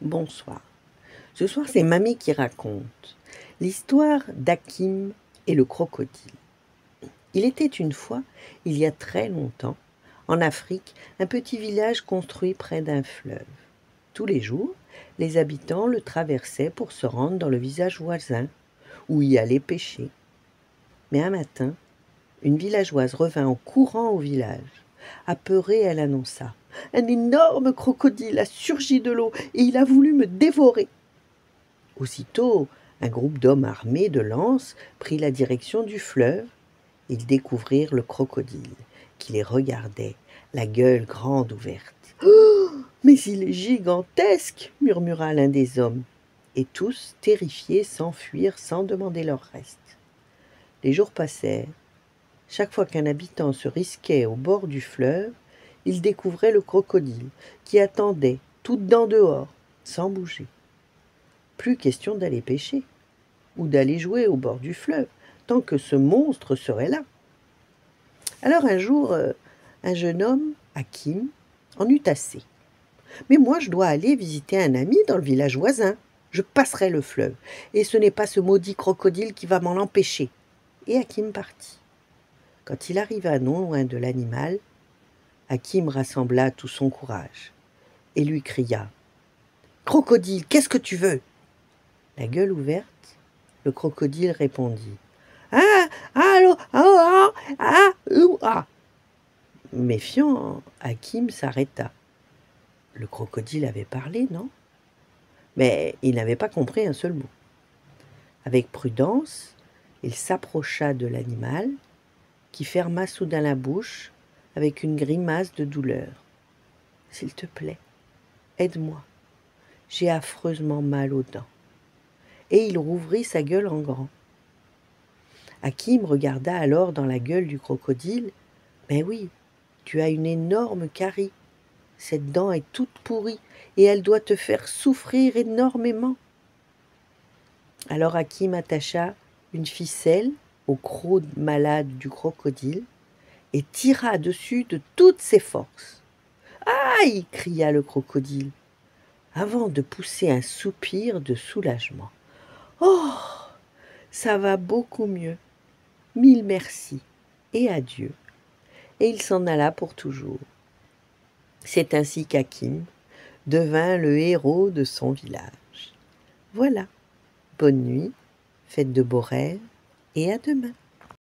Bonsoir. Ce soir, c'est Mamie qui raconte l'histoire d'Hakim et le crocodile. Il était une fois, il y a très longtemps, en Afrique, un petit village construit près d'un fleuve. Tous les jours, les habitants le traversaient pour se rendre dans le village voisin, ou y aller pêcher. Mais un matin, une villageoise revint en courant au village. Apeurée, elle annonça: Un énorme crocodile a surgi de l'eau et il a voulu me dévorer. Aussitôt, un groupe d'hommes armés de lances prit la direction du fleuve. Ils découvrirent le crocodile, qui les regardait, la gueule grande ouverte. « Oh, mais il est gigantesque !» murmura l'un des hommes. Et tous, terrifiés, s'enfuirent sans demander leur reste. Les jours passèrent. Chaque fois qu'un habitant se risquait au bord du fleuve, il découvrait le crocodile, qui attendait, toutes dents dehors, sans bouger. Plus question d'aller pêcher ou d'aller jouer au bord du fleuve, tant que ce monstre serait là. Alors un jour, un jeune homme, Hakim, en eut assez. « Mais moi, je dois aller visiter un ami dans le village voisin. Je passerai le fleuve, et ce n'est pas ce maudit crocodile qui va m'en empêcher. » Et Hakim partit. Quand il arriva non loin de l'animal, Hakim rassembla tout son courage et lui cria: « Crocodile, qu'est-ce que tu veux ?» La gueule ouverte, le crocodile répondit: « Ah, allô, ah, ah, ah. » Méfiant, Hakim s'arrêta. Le crocodile avait parlé, non? Mais il n'avait pas compris un seul mot. Avec prudence, il s'approcha de l'animal, qui ferma soudain la bouche avec une grimace de douleur. « S'il te plaît, aide-moi, j'ai affreusement mal aux dents. » Et il rouvrit sa gueule en grand. Hakim regarda alors dans la gueule du crocodile. « Mais oui, tu as une énorme carie. Cette dent est toute pourrie et elle doit te faire souffrir énormément. » Alors Hakim attacha une ficelle au croc malade du crocodile et tira dessus de toutes ses forces. « Aïe !» cria le crocodile, avant de pousser un soupir de soulagement. « Oh, ça va beaucoup mieux. Mille merci et adieu. » Et il s'en alla pour toujours. C'est ainsi qu'Hakim devint le héros de son village. Voilà, bonne nuit, faites de beaux rêves et à demain.